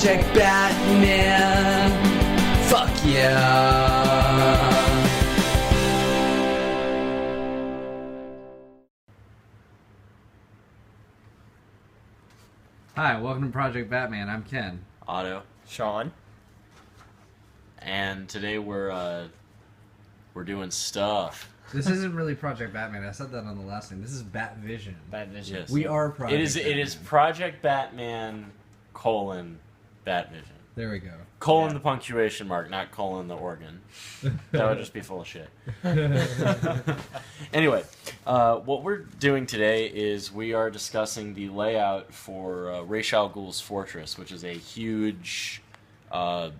Project Batman. Fuck yeah. Hi, welcome to Project Batman. I'm Ken. Otto. Sean. And today we're doing stuff. This isn't really Project Batman. I said that on the last thing. This is Batvision. Batvision. Yes. We are Project It is Project Batman : Batvision. There we go. Colon the punctuation mark, not colon the organ. That would just be full of shit. Anyway, what we're doing today is we are discussing the layout for Ra's al Ghul's fortress, which is a huge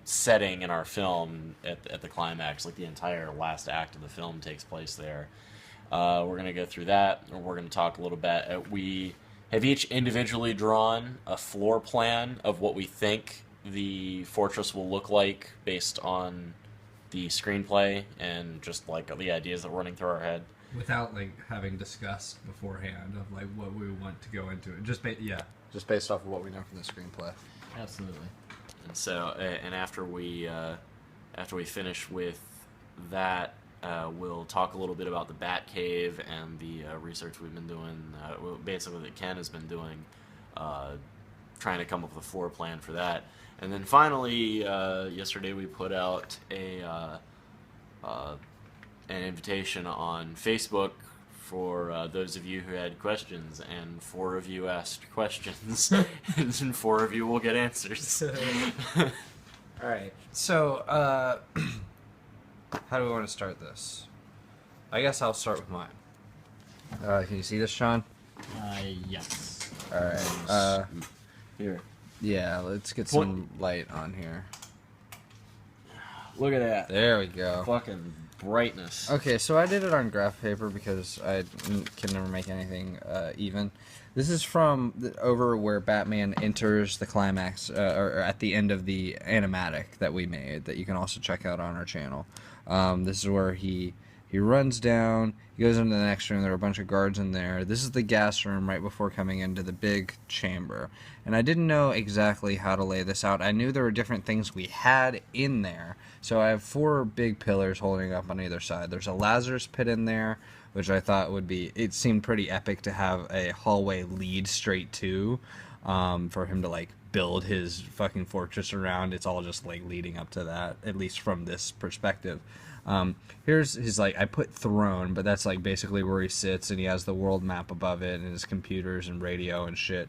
setting in our film at the climax. Like the entire last act of the film takes place there. We're going to go through that, and we're going to talk a little bit. We have each individually drawn a floor plan of what we think the fortress will look like based on the screenplay and just like the ideas that are running through our head. Without like having discussed beforehand of like what we want to go into it. Just based off of what we know from the screenplay. Absolutely. And so, and after we finish with that, we'll talk a little bit about the Batcave and the research we've been doing. Basically, that Ken has been doing, trying to come up with a floor plan for that. And then finally, yesterday we put out an invitation on Facebook for those of you who had questions, and 4 of you asked questions, and 4 of you will get answers. All right. So, how do we want to start this? I guess I'll start with mine. Can you see this, Sean? Yes. All right. Here. Yeah, let's get some light on here. Look at that. There we go. Fucking brightness. Okay, so I did it on graph paper because I can never make anything even. This is from over where Batman enters the climax, or at the end of the animatic that we made, that you can also check out on our channel. This is where he runs down, he goes into the next room, there are a bunch of guards in there. This is the gas room right before coming into the big chamber. And I didn't know exactly how to lay this out. I knew there were different things we had in there. So I have 4 big pillars holding up on either side. There's a Lazarus pit in there, which I thought would be, it seemed pretty epic to have a hallway lead straight to, for him to like build his fucking fortress around. It's all just like leading up to that, at least from this perspective. Here's his, like, I put throne, but that's like basically where he sits, and he has the world map above it and his computers and radio and shit.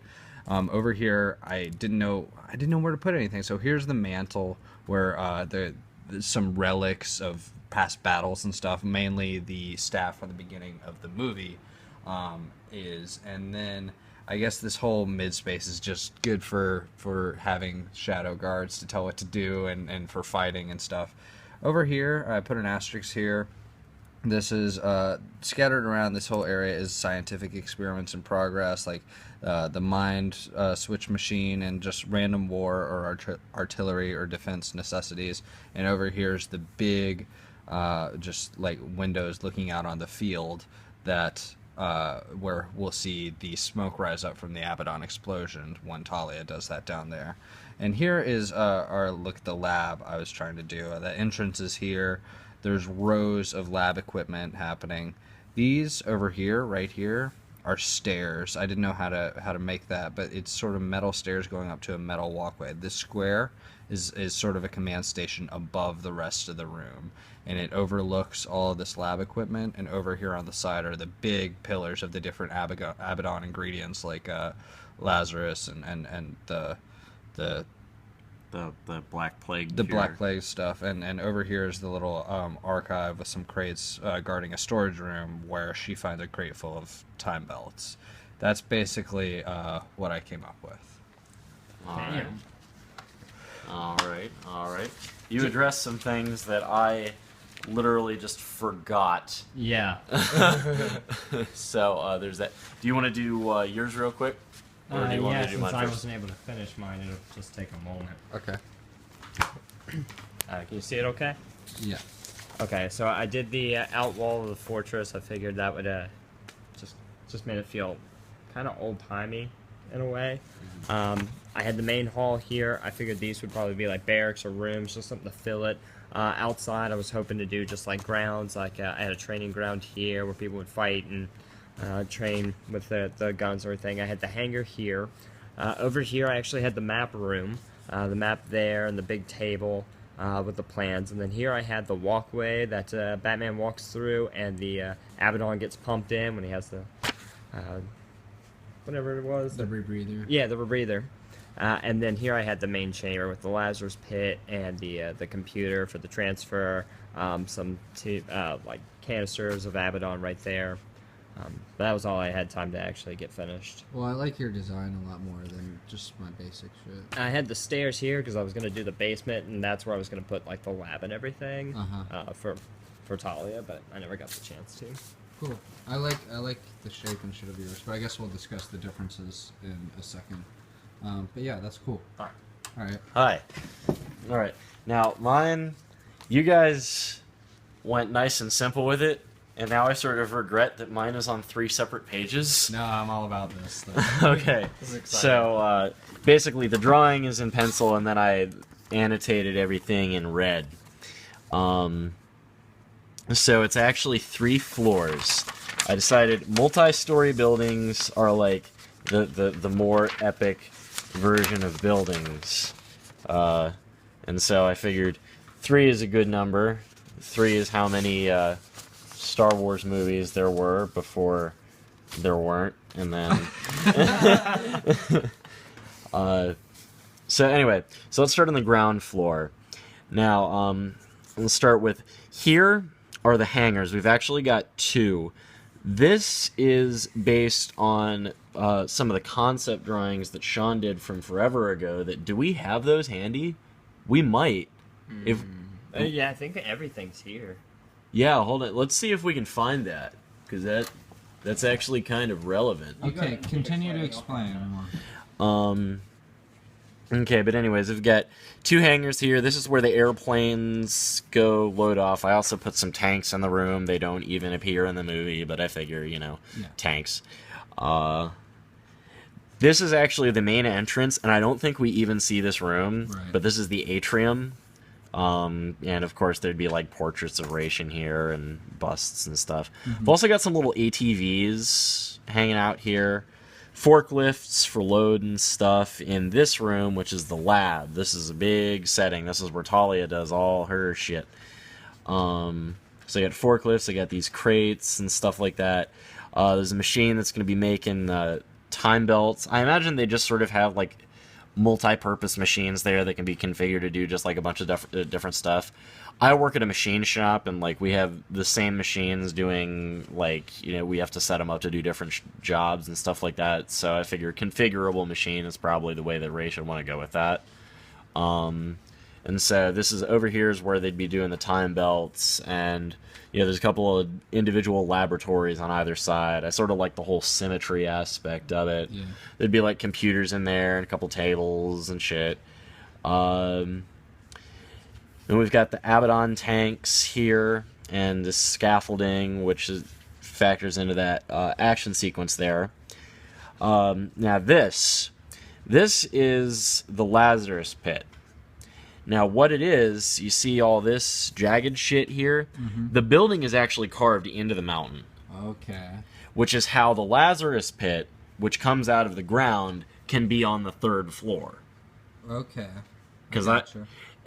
Over here, I didn't know where to put anything. So here's the mantle where there's some relics of past battles and stuff, mainly the staff from the beginning of the movie is, and then I guess this whole mid space is just good for having shadow guards to tell what to do and for fighting and stuff. Over here, I put an asterisk here. This is scattered around this whole area is scientific experiments in progress, like the mind switch machine and just random war or artillery or defense necessities. And over here is the big, just like windows looking out on the field that where we'll see the smoke rise up from the Abaddon explosion when Talia does that down there. And here is our look at the lab I was trying to do. The entrance is here. There's rows of lab equipment happening. These over here, right here, are stairs. I didn't know how to make that, but it's sort of metal stairs going up to a metal walkway. This square is sort of a command station above the rest of the room, and it overlooks all of this lab equipment. And over here on the side are the big pillars of the different Abaddon ingredients, like Lazarus and the Black Plague. The Black Plague stuff, and over here is the little archive with some crates guarding a storage room where she finds a crate full of time belts. That's basically what I came up with. All right. You addressed some things that I literally just forgot. Yeah. So there's that. Do you want to do yours real quick? Or do you want me to do mine since I first? wasn't able to finish mine, it'll just take a moment. Okay. Can you see it okay? Yeah. Okay, so I did the outwall of the fortress. I figured that would just made it feel kind of old-timey. in a way. I had the main hall here. I figured these would probably be like barracks or rooms, just something to fill it. Outside, I was hoping to do just like grounds. Like I had a training ground here where people would fight and train with the guns and everything. I had the hangar here. Over here, I actually had the map room, the map there, and the big table with the plans. And then here I had the walkway that Batman walks through, and the Abaddon gets pumped in when he has the whatever it was. The rebreather. Yeah, the rebreather. And then here I had the main chamber with the Lazarus pit and the computer for the transfer, some like canisters of Abaddon right there. But that was all I had time to actually get finished. Well, I like your design a lot more than just my basic shit. I had the stairs here because I was going to do the basement, and that's where I was going to put like the lab and everything for Talia, but I never got the chance to. Cool. I like the shape and shit of yours, but I guess we'll discuss the differences in a second. But yeah, that's cool. All right. Hi. All right. Now, mine, you guys went nice and simple with it, and now I sort of regret that mine is on 3 separate pages. No, I'm all about this. Okay. So, basically, the drawing is in pencil, and then I annotated everything in red. So it's actually 3 floors. I decided multi-story buildings are like the more epic version of buildings. And so I figured 3 is a good number. 3 is how many Star Wars movies there were before there weren't. And then... so anyway, so let's start on the ground floor. Now, let's start with here are the hangars. We've actually got 2. This is based on some of the concept drawings that Sean did from forever ago. That do we have those handy? We might. If Yeah, I think everything's here. yeah, hold it. Let's see if we can find that, because that's actually kind of relevant. Okay, continue to explain more. Okay, but anyways, we've got 2 hangars here. This is where the airplanes go load off. I also put some tanks in the room. They don't even appear in the movie, but I figure, tanks. This is actually the main entrance, and I don't think we even see this room, Right. but this is the atrium. And of course, there'd be like portraits of Ration here and busts and stuff. We've also got some little ATVs hanging out here. Forklifts for loading stuff in this room, which is the lab. This is a big setting. This is where Talia does all her shit. So you got forklifts, I got these crates and stuff like that. There's a machine that's going to be making time belts. I imagine they just sort of have like multi-purpose machines there that can be configured to do just like a bunch of different stuff. I work at a machine shop, and like we have the same machines doing like, we have to set them up to do different jobs and stuff like that. So I figure configurable machine is probably the way that Ray should want to go with that. And so this is over here is where they'd be doing the time belts, and there's a couple of individual laboratories on either side. I sort of like the whole symmetry aspect of it. Yeah. There'd be like computers in there and a couple tables and shit. And we've got the Abaddon tanks here and the scaffolding, which factors into that action sequence there. Now this is the Lazarus pit. Now what it is, you see all this jagged shit here? The building is actually carved into the mountain. Okay. Which is how the Lazarus pit, which comes out of the ground, can be on the 3rd floor. Okay.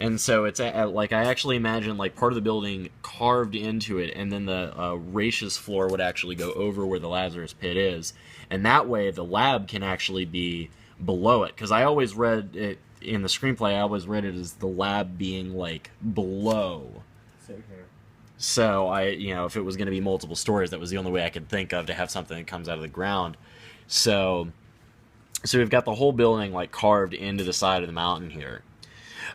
And so it's like I actually imagine like part of the building carved into it, and then the Racious floor would actually go over where the Lazarus pit is, and that way the lab can actually be below it. Because I always read it in the screenplay, I always read it as the lab being like below. Same here. So if it was going to be multiple stories, that was the only way I could think of to have something that comes out of the ground. So we've got the whole building like carved into the side of the mountain here.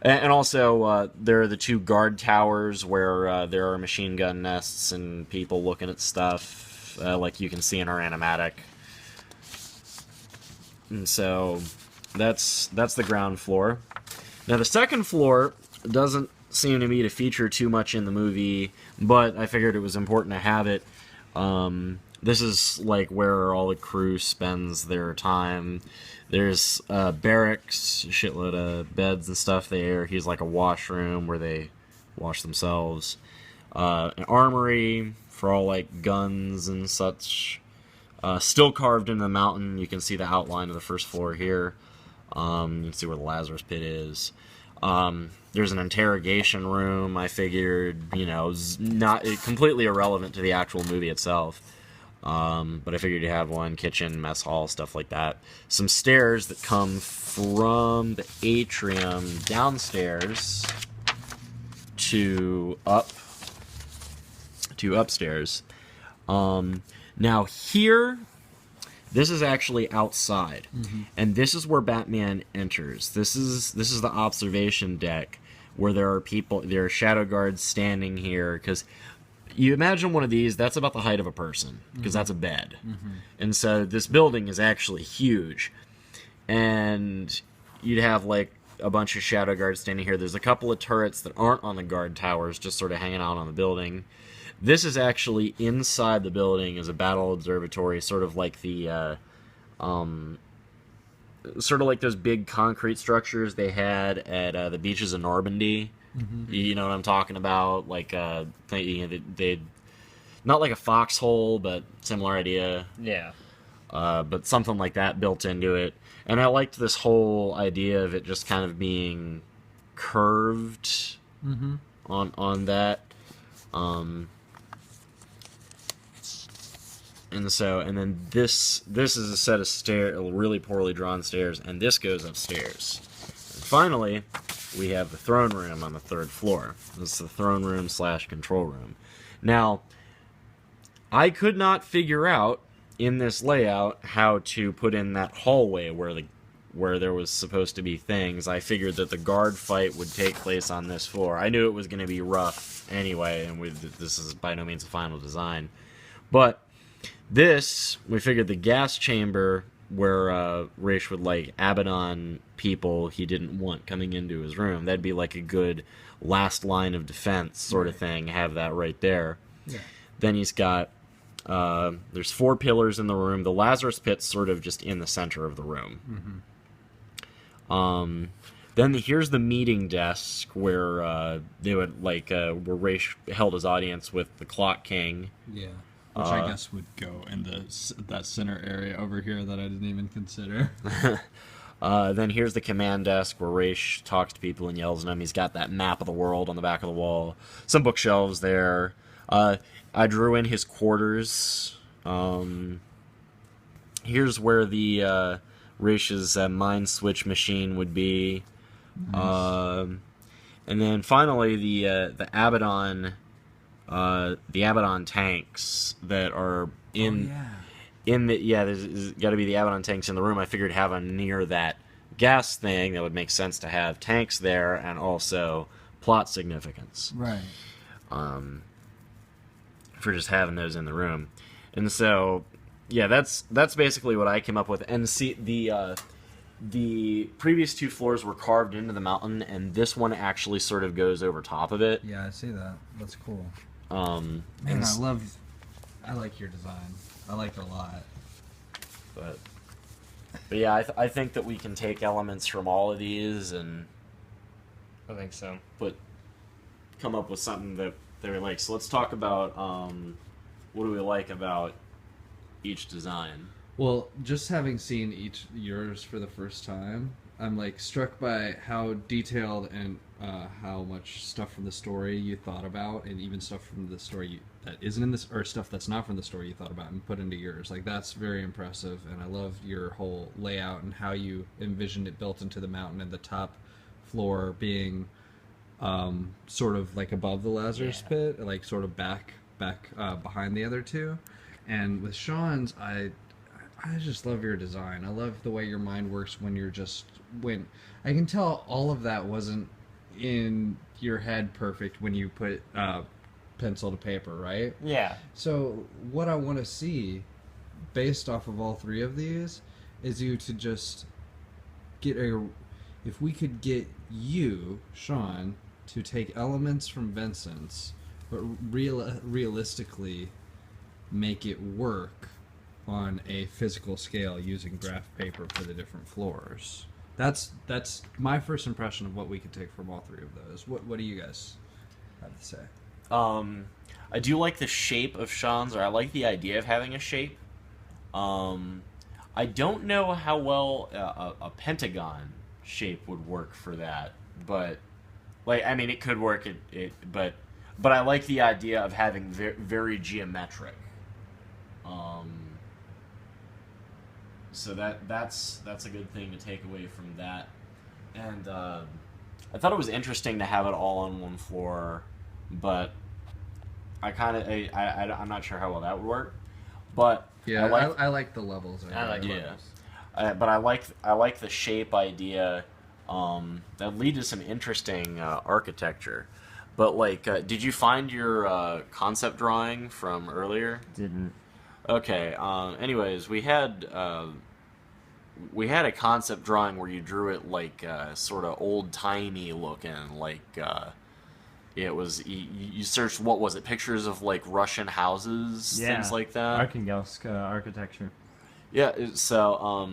And also, there are the 2 guard towers where there are machine gun nests and people looking at stuff, like you can see in our animatic. And so that's the ground floor. Now the 2nd floor doesn't seem to me to feature too much in the movie, but I figured it was important to have it. this is like where all the crew spends their time. There's barracks, shitload of beds and stuff there. He's like a washroom where they wash themselves. An armory for all like guns and such. Still carved into the mountain. You can see the outline of the first floor here. You can see where the Lazarus Pit is. There's an interrogation room. I figured, not completely irrelevant to the actual movie itself. But I figured you have one, kitchen, mess hall, stuff like that. Some stairs that come from the atrium downstairs to upstairs. Now here, this is actually outside, and this is where Batman enters. This is the observation deck where there are shadow guards standing here, because you imagine one of these, that's about the height of a person, because that's a bed. And so this building is actually huge, and you'd have like a bunch of shadow guards standing here. There's a couple of turrets that aren't on the guard towers, just sort of hanging out on the building. This is actually inside the building as a battle observatory, sort of like the, sort of like those big concrete structures they had at the beaches of Normandy. You know what I'm talking about? Like, they not like a foxhole, but similar idea. Yeah. But something like that built into it. And I liked this whole idea of it just kind of being curved on that. And then this is a set of really poorly drawn stairs, and this goes upstairs. And finally, we have the throne room on the 3rd floor. This is the throne room / control room. Now, I could not figure out in this layout how to put in that hallway where there was supposed to be things. I figured that the guard fight would take place on this floor. I knew it was going to be rough anyway, and this is by no means a final design. But we figured the gas chamber where Raish would like Abaddon people he didn't want coming into his room. That'd be like a good last line of defense sort of thing. Have that right there. Yeah. Then he's got there's 4 pillars in the room. The Lazarus Pit's sort of just in the center of the room. Then here's the meeting desk where they would where Raish held his audience with the Clock King. Yeah. Which I guess would go in that center area over here that I didn't even consider. Then here's the command desk where Raish talks to people and yells at them. He's got that map of the world on the back of the wall. Some bookshelves there. I drew in his quarters. Here's where the Raish's mind switch machine would be. Nice. And then finally the Abaddon tanks that are in there's got to be the Abaddon tanks in the room. I figured having near that gas thing, that would make sense to have tanks there, and also plot significance. Right. For just having those in the room. And so, yeah, that's basically what I came up with. And see, the previous 2 floors were carved into the mountain, and this one actually sort of goes over top of it. Yeah, I see that. That's cool. Man, I like your design. I like it a lot. But yeah, I think that we can take elements from all of these and I think so. Come up with something that they're like. So let's talk about what do we like about each design. Well, just having seen yours for the first time, I'm like struck by how detailed and how much stuff from the story you thought about, and even stuff from the story that isn't in this, or stuff that's not from the story you thought about and put into yours. Like, that's very impressive, and I love your whole layout and how you envisioned it built into the mountain, and the top floor being sort of like above the Lazarus Pit, like sort of back behind the other two. And with Sean's, I just love your design. I love the way your mind works when I can tell all of that wasn't in your head perfect when you put pencil to paper, right? Yeah. So what I want to see, based off of all 3 of these, is you to just if we could get you, Sean, to take elements from Vincent's, but realistically make it work on a physical scale using graph paper for the different floors. That's my first impression of what we could take from all three of those. What do you guys have to say? I do like the shape of Sean's, or I like the idea of having a shape. I don't know how well a pentagon shape would work for that, but it could work. But I like the idea of having very geometric. So that's a good thing to take away from that. And I thought it was interesting to have it all on one floor, but I'm not sure how well that would work. But yeah, I like the levels. I like levels. But I like the shape idea. That lead to some interesting architecture. But did you find your concept drawing from earlier? Didn't. Okay. Anyways, we had a concept drawing where you drew it sort of old timey looking, it was you searched, what was it? Pictures of Russian houses, things like that. Arkhangelsk architecture. Yeah. So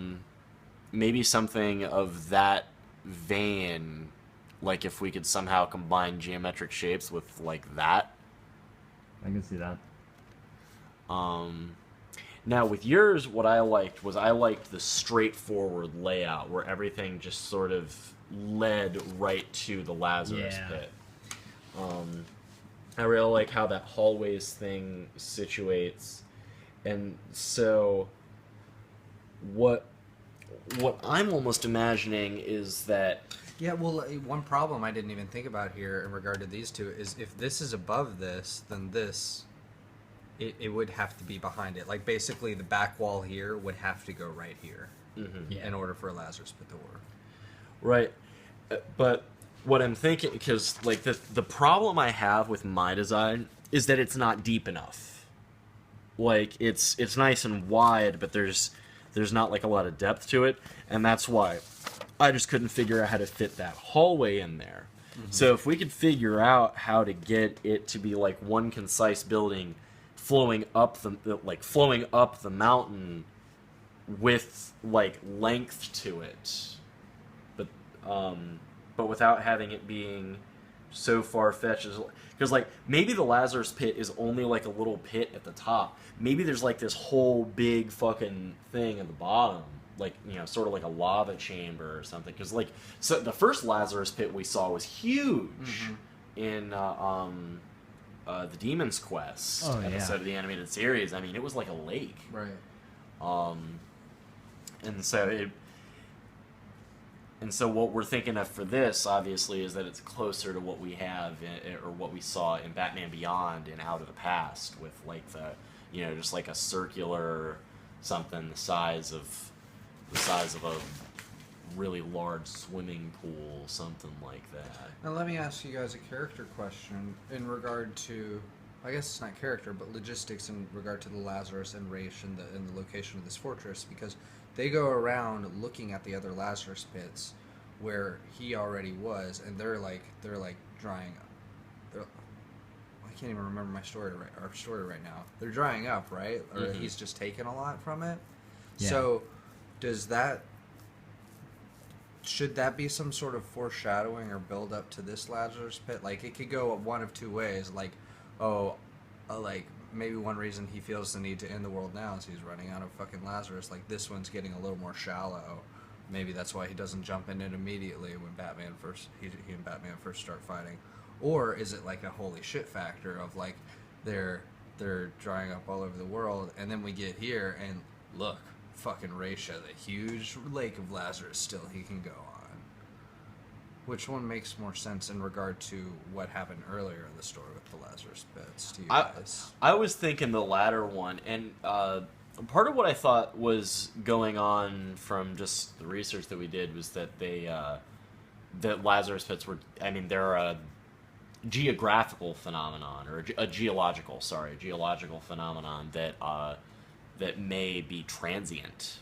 maybe something of that vein, if we could somehow combine geometric shapes with that. I can see that. Now with yours, what I liked the straightforward layout where everything just sort of led right to the Lazarus pit. I really like how that hallways thing situates, and so what I'm almost imagining is that. Yeah, well, one problem I didn't even think about here in regard to these two is if this is above this, then this, it would have to be behind it. Basically, the back wall here would have to go right here in order for a Lazarus pit to work. Right. But what I'm thinking, because the problem I have with my design is that it's not deep enough. It's nice and wide, but there's not a lot of depth to it, and that's why I just couldn't figure out how to fit that hallway in there. So if we could figure out how to get it to be one concise building flowing up the mountain with length to it, but without having it being so far-fetched, because maybe the Lazarus pit is only a little pit at the top. Maybe there's this whole big fucking thing at the bottom, sort of like a lava chamber or something. Because so the first Lazarus pit we saw was huge in the Demon's Quest episode of the animated series. I mean, it was like a lake, right? And so what we're thinking of for this, obviously, is that it's closer to what we have or what we saw in Batman Beyond and Out of the Past, with just a circular something the size of a really large swimming pool, something like that. Now let me ask you guys a character question in regard to, I guess it's not character, but logistics in regard to the Lazarus and Raish and the location of this fortress, because they go around looking at the other Lazarus pits where he already was, and they're drying up. I can't even remember our story right now. They're drying up, right? Or he's just taken a lot from it. Yeah. So should that be some sort of foreshadowing or build up to this Lazarus pit? It could go one of two ways. Maybe one reason he feels the need to end the world now is he's running out of fucking Lazarus. This one's getting a little more shallow. Maybe that's why he doesn't jump in it immediately when he and Batman first start fighting. Or is it a holy shit factor of they're drying up all over the world, and then we get here and look, fucking Raisha, the huge lake of Lazarus still he can go on. Which one makes more sense in regard to what happened earlier in the story with the Lazarus pits to you guys? I was thinking the latter one, and part of what I thought was going on from just the research that we did was that that Lazarus pits were, they're a geographical phenomenon, or a geological phenomenon that may be transient.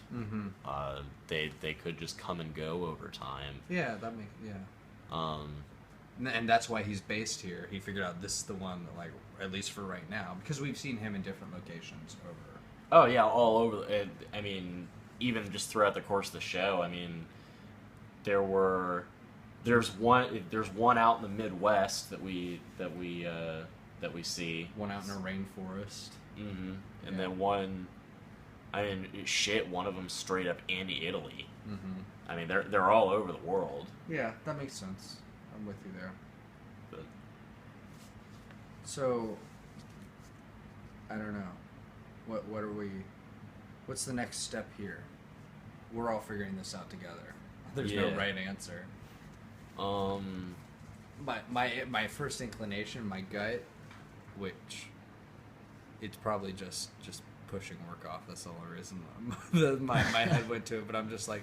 They could just come and go over time. Yeah, that makes And that's why he's based here. He figured out this is the one that, like, at least for right now, because we've seen him in different locations over. Oh yeah, all over. I mean, even just throughout the course of the show. I mean, there's one out in the Midwest that we see. One out in a rainforest. Mm-hmm. And then one. I mean, shit. One of them straight up in Italy. Mm-hmm. I mean, they're all over the world. Yeah, that makes sense. I'm with you there. But So, I don't know. What are we? What's the next step here? We're all figuring this out together. There's no Yeah. right answer. My first inclination, my gut, which it's probably just pushing work off. That's the only reason my head went to it. But I'm just like,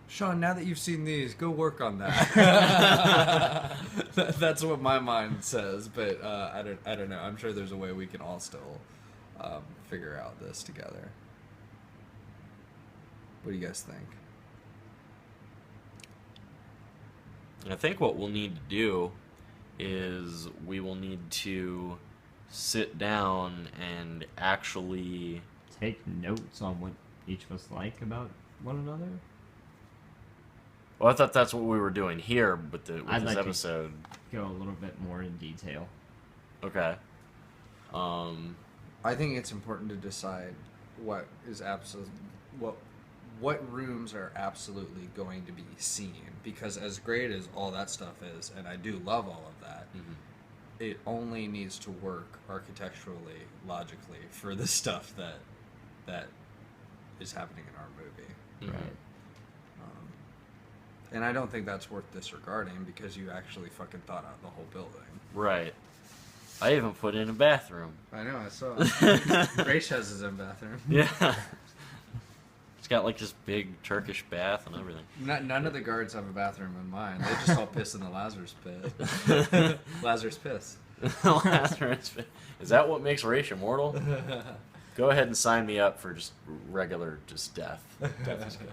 Sean, now that you've seen these, go work on that. That's what my mind says. But I don't know. I'm sure there's a way we can all still figure out this together. What do you guys think? I think what we'll need to do is we will need to sit down and actually Take notes on what each of us like about one another. Well, I thought that's what we were doing here with I'd this like to- episode. Go a little bit more in detail. Okay. I think it's important to decide what is what rooms are absolutely going to be seen, because as great as all that stuff is, and I do love all of that, it only needs to work architecturally, logically for the stuff that is happening in our movie. Right. And I don't think that's worth disregarding, because you actually fucking thought out the whole building. Right. I even put in a bathroom. I know, I saw. Grace has his own bathroom. Yeah. It's got like this big Turkish bath and everything. None of the guards have a bathroom in mine. They just all piss in the Lazarus pit. Lazarus piss. Lazarus. Is that what makes Raish immortal? Go ahead and sign me up for just regular, just death. Death is good.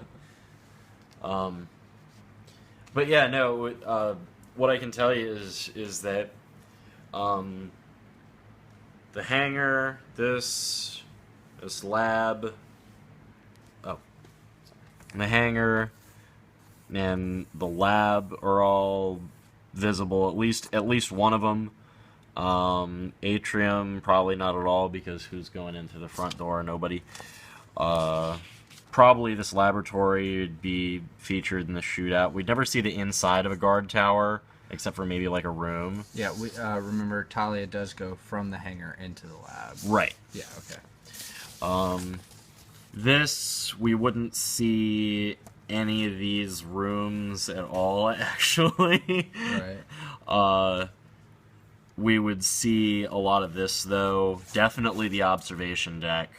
But yeah, no. What I can tell you is that the hangar, this lab, the hangar and the lab are all visible. At least one of them. Atrium, probably not at all, because who's going into the front door? Nobody. Probably this laboratory would be featured in the shootout. We'd never see the inside of a guard tower, except for maybe like a room. Yeah, we remember Talia does go from the hangar into the lab. Right. Yeah, okay. This, we wouldn't see any of these rooms at all, actually. Right. We would see a lot of this, though. Definitely the observation deck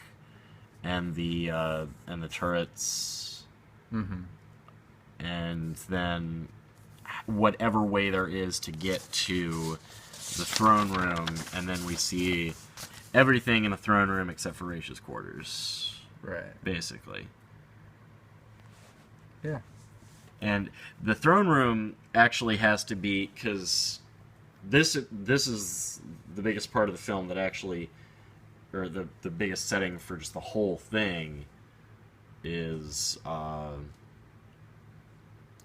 and the turrets. Mm-hmm. And then whatever way there is to get to the throne room, and then we see everything in the throne room except for Raish's quarters. Right. Basically. Yeah. And the throne room actually has to be, because this is the biggest part of the film that actually, or the biggest setting for just the whole thing is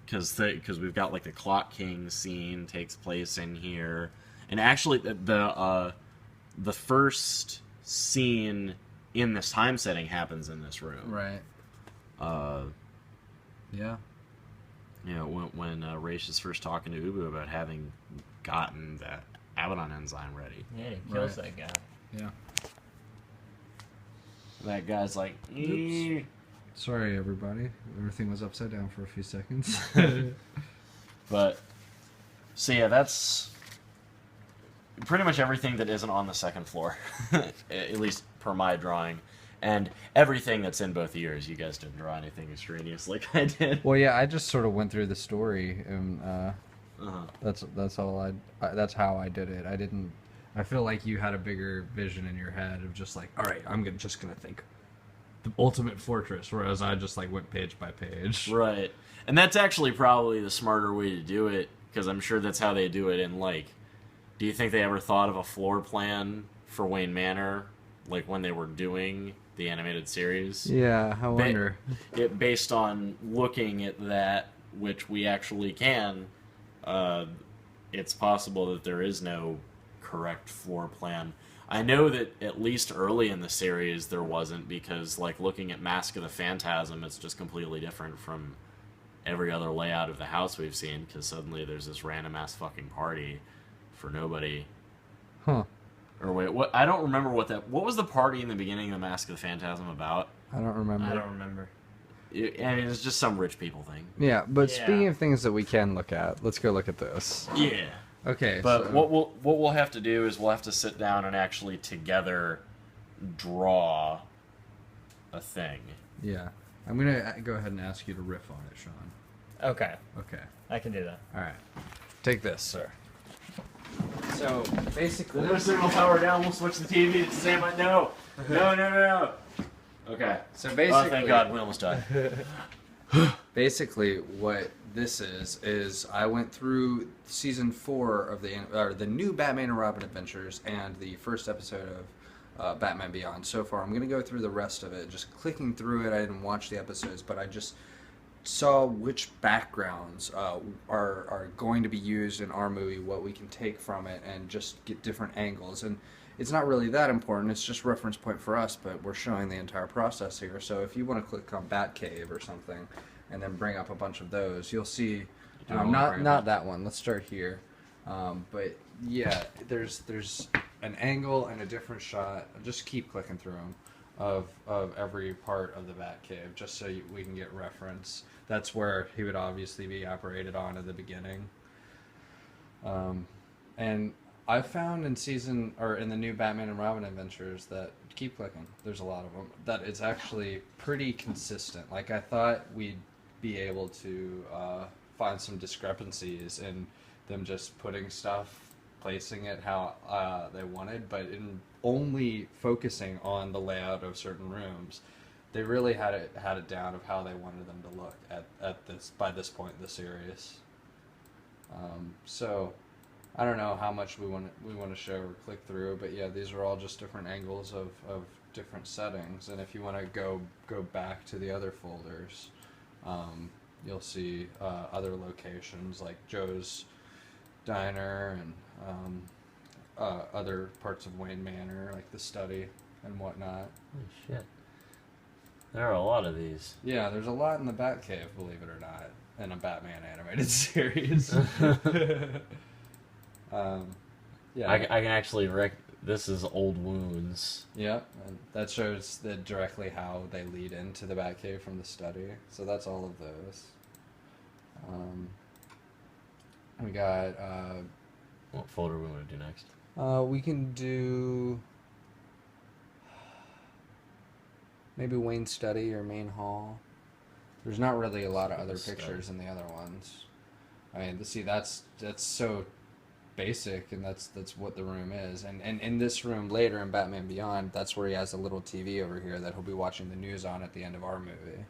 because we've got like the Clock King scene takes place in here, and actually the first scene in this time setting happens in this room. Right. Yeah. You know, when Raish is first talking to Ubu about having gotten that Abaddon enzyme ready. Yeah, he kills that guy. Yeah. That guy's like, Oops. Sorry, everybody. Everything was upside down for a few seconds. But, so yeah, that's pretty much everything that isn't on the second floor, at least per my drawing. And everything that's in both ears. You guys didn't draw anything extraneous like I did. Well, yeah, I just sort of went through the story, and that's all that's how I did it. I didn't. I feel like you had a bigger vision in your head of just like, all right, I'm just gonna think the ultimate fortress, whereas I just like went page by page. Right. And that's actually probably the smarter way to do it, because I'm sure that's how they do it. And like, do you think they ever thought of a floor plan for Wayne Manor, like when they were doing the animated series? Yeah, I wonder. Based on looking at that, which we actually can, it's possible that there is no correct floor plan. I know that at least early in the series there wasn't, because like looking at Mask of the Phantasm, it's just completely different from every other layout of the house we've seen, because suddenly there's this random ass fucking party for nobody. Huh. Or wait, what? I don't remember what was the party in the beginning of the Mask of the Phantasm about? I don't remember. I don't remember. I mean, it's just some rich people thing. Yeah, but Yeah. speaking of things that we can look at, let's go look at this. Yeah. Okay, But so, what we'll have to do is we'll have to sit down and actually together draw a thing. yeah, I'm gonna go ahead and ask you to riff on it, Sean. Okay, Okay. I can do that. All right. Take this, sir. So basically, No signal power down. We'll switch the TV to Sam. No. Okay. so basically, Oh, thank God, we almost died. basically, what this is I went through season 4 of the new Batman and Robin Adventures and the first episode of Batman Beyond. So far, I'm gonna go through the rest of it, just clicking through it. I didn't watch the episodes, but I just saw which backgrounds are going to be used in our movie, what we can take from it, and just get different angles. And it's not really that important, it's just reference point for us, but we're showing the entire process here. So if you want to click on Batcave or something and then bring up a bunch of those, you'll see not that one. Let's start here. But yeah, there's an angle and a different shot. Just keep clicking through them of every part of the Batcave, just so we can get reference. That's where he would obviously be operated on at the beginning. And I found in the new Batman and Robin Adventures that, keep clicking, there's a lot of them, that it's actually pretty consistent. Like, I thought we'd be able to find some discrepancies in them just putting stuff, placing it how they wanted, but in only focusing on the layout of certain rooms, they really had it down of how they wanted them to look by this point in the series. So I don't know how much we want to show or click through, but yeah, these are all just different angles of different settings. And if you want to go back to the other folders, you'll see other locations like Joe's Diner and other parts of Wayne Manor, like the study and whatnot. Holy shit. There are a lot of these. Yeah, there's a lot in the Batcave, believe it or not, in a Batman animated series. Yeah, I can actually this is Old Wounds. yeah, and that shows directly how they lead into the Batcave from the study. So that's all of those. We got What folder we want to do next? we can do maybe Wayne Study or Main Hall. There's not really a lot of other pictures in the other ones. I mean, see, that's so basic, and that's what the room is. And in this room later in Batman Beyond, that's where he has a little TV over here that he'll be watching the news on at the end of our movie.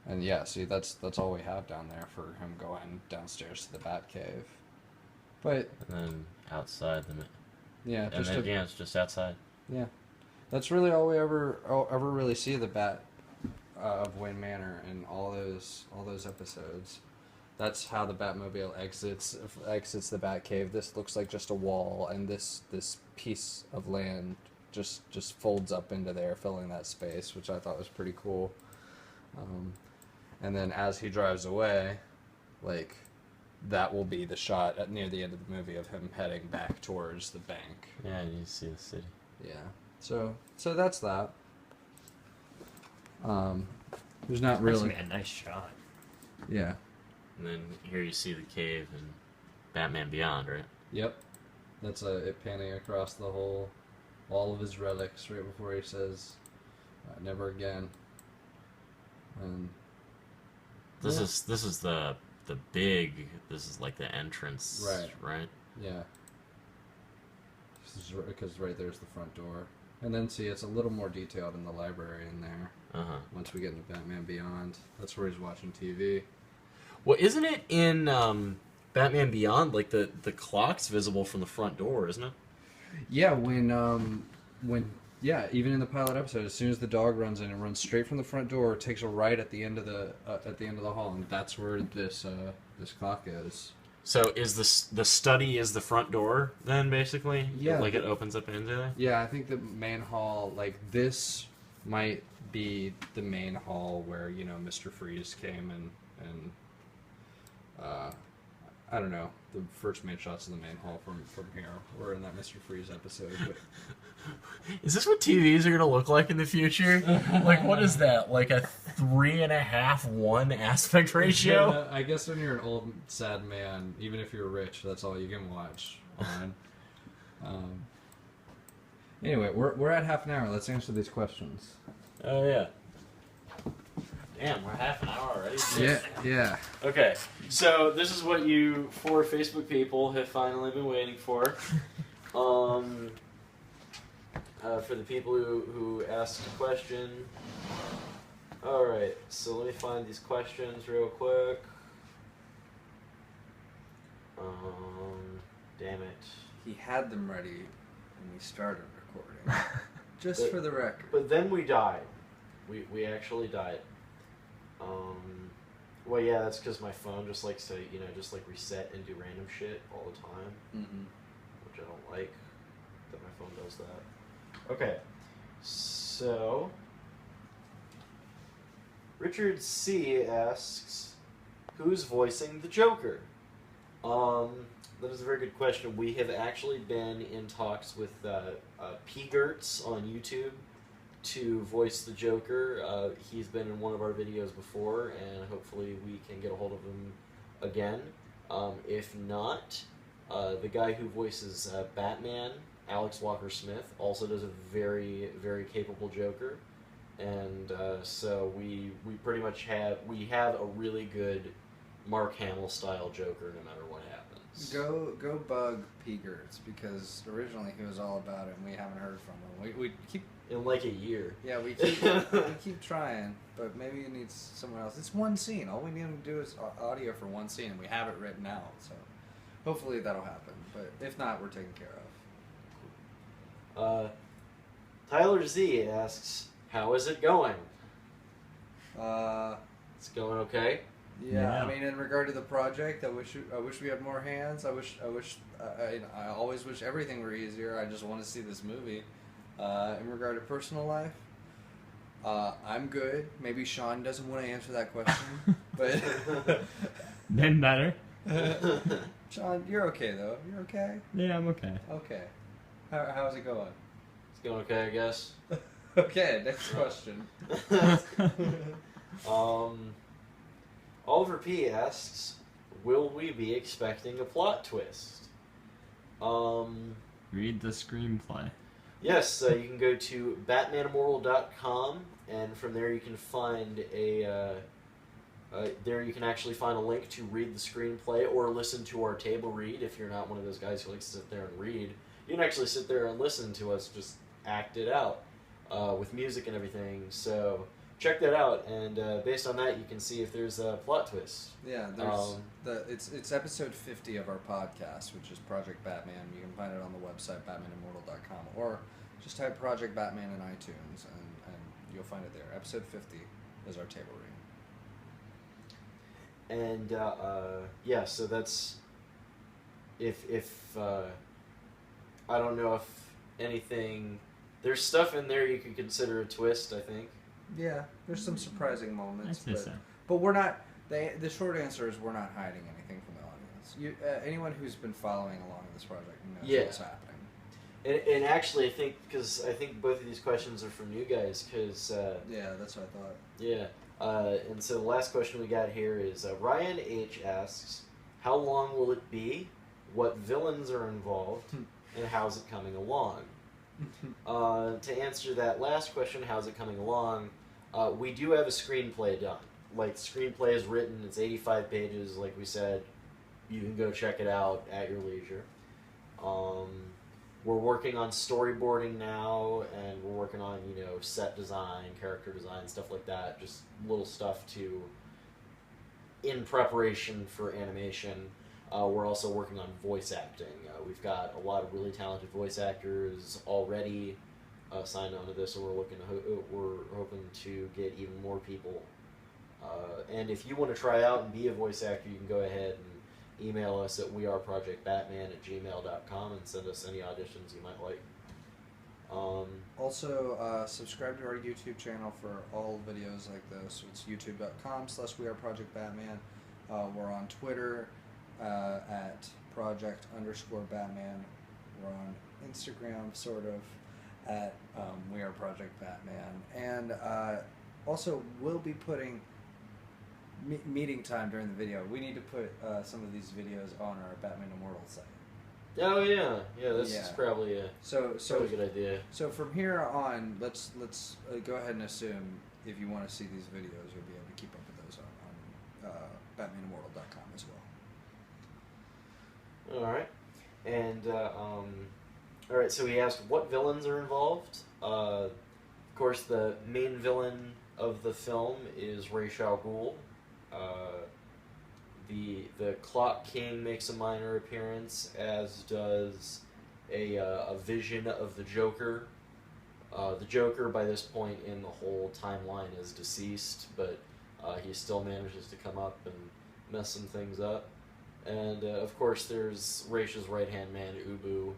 And yeah, see, that's all we have down there for him going downstairs to the Batcave. But And then outside yeah, it's just outside. yeah, that's really all we ever really see the Bat of Wayne Manor in all those episodes. That's how the Batmobile exits the Batcave. This looks like just a wall, and this piece of land just folds up into there, filling that space, which I thought was pretty cool. And then as he drives away, like, that will be the shot near the end of the movie of him heading back towards the bank. Yeah, you see the city. Yeah. So that's that. There's not That's really. a nice shot. Yeah. And then here you see the cave and Batman Beyond, right? Yep. That's it panning across the whole, all of his relics right before he says, "Never again." And This is the big. This is like the entrance, right? yeah. Because right there's the front door, and then see it's a little more detailed in the library in there. Uh huh. Once we get into Batman Beyond, that's where he's watching TV. Well, isn't it in Batman Beyond? Like the clock's visible from the front door, isn't it? Yeah, even in the pilot episode, as soon as the dog runs in, it runs straight from the front door, takes a right at the end of the hall, and that's where this clock is. So is the study is the front door then, basically? Yeah. Like it opens up into there? Yeah, I think the main hall, like this, might be the main hall where Mr. Freeze came and I don't know, the first main shots of the main hall from here were in that Mr. Freeze episode. But... Is this what TVs are going to look like in the future? Like, what is that? Like a 3.5:1 aspect ratio? Yeah, I guess when you're an old, sad man, even if you're rich, that's all you can watch on. Anyway, we're at half an hour. Let's answer these questions. Oh, yeah. Damn, we're half an hour already? Yeah. Okay, so this is what you four Facebook people have finally been waiting for. For the people who asked a question. Alright, so let me find these questions real quick. Damn it. He had them ready when we started recording. Just for the record. But then we died. We actually died. Well, yeah, that's because my phone just likes to, just like reset and do random shit all the time. Mm-hmm. Which I don't like that my phone does that. Okay, so Richard C. asks, who's voicing the Joker? That is a very good question. We have actually been in talks with P-Gertz on YouTube to voice the Joker. He's been in one of our videos before, and hopefully we can get a hold of him again. If not, the guy who voices Batman, Alex Walker-Smith, also does a very, very capable Joker. And so we pretty much have a really good Mark Hamill style Joker no matter what happens. Go bug P-Gertz, because originally he was all about it and we haven't heard from him. We keep in like a year. Yeah, we keep trying, but maybe it needs someone else. It's one scene. All we need to do is audio for one scene, and we have it written out. So hopefully that'll happen. But if not, we're taken care of. Tyler Z asks, how is it going? It's going okay. Yeah, I mean, in regard to the project, I wish we had more hands. I always wish everything were easier. I just want to see this movie. In regard to personal life, I'm good. Maybe Sean doesn't want to answer that question, but then better. Sean, you're okay though. You're okay. Yeah, I'm okay. Okay. How's it going? It's going okay, I guess. Okay, next question. Oliver P. asks, will we be expecting a plot twist? Read the screenplay. Yes, you can go to batmanimmortal.com, and from there you can find you can actually find a link to read the screenplay or listen to our table read if you're not one of those guys who likes to sit there and read. You can actually sit there and listen to us just act it out with music and everything. So check that out, and based on that, you can see if there's a plot twist. Yeah, there's it's episode 50 of our podcast, which is Project Batman. You can find it on the website batmanimmortal.com, or just type Project Batman in iTunes, and you'll find it there. Episode 50 is our table read. And yeah, so that's if I don't know if anything. There's stuff in there you could consider a twist, I think. Yeah, there's some surprising moments, I say so. But we're not. The short answer is we're not hiding anything from the audience. Anyone who's been following along in this project knows what's happening. And actually, I think both of these questions are from you guys, because yeah, that's what I thought. Yeah, and so the last question we got here is Ryan H asks, how long will it be? What villains are involved? And how's it coming along? To answer that last question, how's it coming along? We do have a screenplay done. Like, the screenplay is written, it's 85 pages, like we said. You can go check it out at your leisure. We're working on storyboarding now, and we're working on, set design, character design, stuff like that. Just little stuff to in preparation for animation, we're also working on voice acting. We've got a lot of really talented voice actors already signed on to this, and we're hoping to get even more people. And if you want to try out and be a voice actor, you can go ahead and email us at weareprojectbatman@gmail.com and send us any auditions you might like. Also, subscribe to our YouTube channel for all videos like this. It's youtube.com/weareprojectbatman. We're on Twitter at project_Batman. We're on Instagram, sort of, at weareprojectbatman. And also, we'll be putting meeting time during the video. We need to put some of these videos on our Batman Immortal site. Oh yeah, this is probably a probably a good idea. So from here on, let's go ahead and assume if you want to see these videos, you'll be able to keep up with those on BatmanImmortal.com as well. All right, and all right. So he asked what villains are involved. Of course, the main villain of the film is Ra's al Ghul. The Clock King makes a minor appearance, as does a vision of the Joker. The Joker, by this point in the whole timeline, is deceased, but he still manages to come up and mess some things up. And of course, there's Raish's right-hand man, Ubu,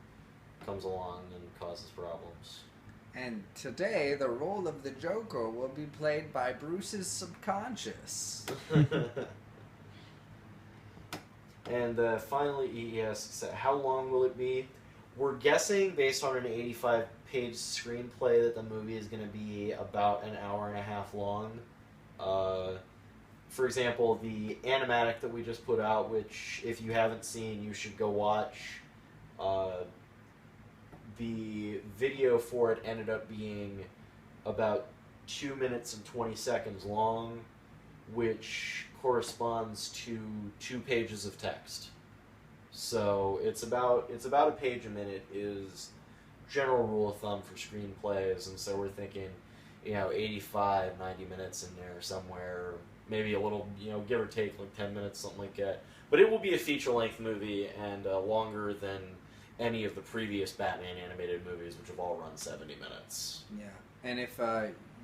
comes along and causes problems. And today, the role of the Joker will be played by Bruce's subconscious. And finally, he asks, how long will it be? We're guessing, based on an 85-page screenplay, that the movie is going to be about an hour and a half long. For example, the animatic that we just put out, which, if you haven't seen, you should go watch. The video for it ended up being about 2 minutes and 20 seconds long, which corresponds to 2 pages of text. So it's about a page a minute is general rule of thumb for screenplays, and so we're thinking, 85, 90 minutes in there somewhere, maybe a little, give or take like 10 minutes, something like that. But it will be a feature-length movie and longer than any of the previous Batman animated movies, which have all run 70 minutes. Yeah, and if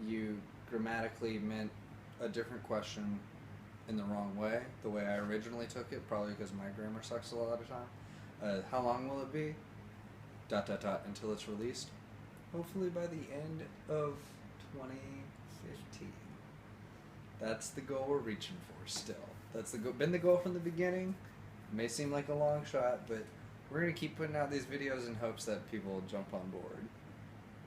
you grammatically meant a different question in the wrong way, the way I originally took it, probably because my grammar sucks a lot of time. How long will it be? ... until it's released. Hopefully by the end of 2015. That's the goal we're reaching for still. That's been the goal from the beginning. It may seem like a long shot, but we're going to keep putting out these videos in hopes that people will jump on board.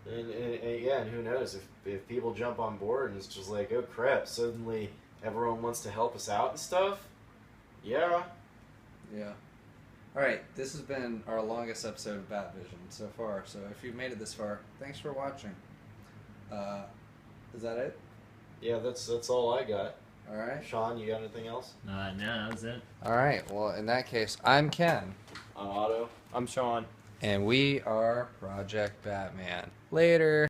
And who knows, if people jump on board and it's just like, oh crap, suddenly everyone wants to help us out and stuff? Yeah. Alright, this has been our longest episode of Bat Vision so far, so if you've made it this far, thanks for watching. Is that it? Yeah, that's all I got. Alright. Sean, you got anything else? No, that was it. Alright, well in that case, I'm Ken. I'm Otto. I'm Sean. And we are Project Batman. Later.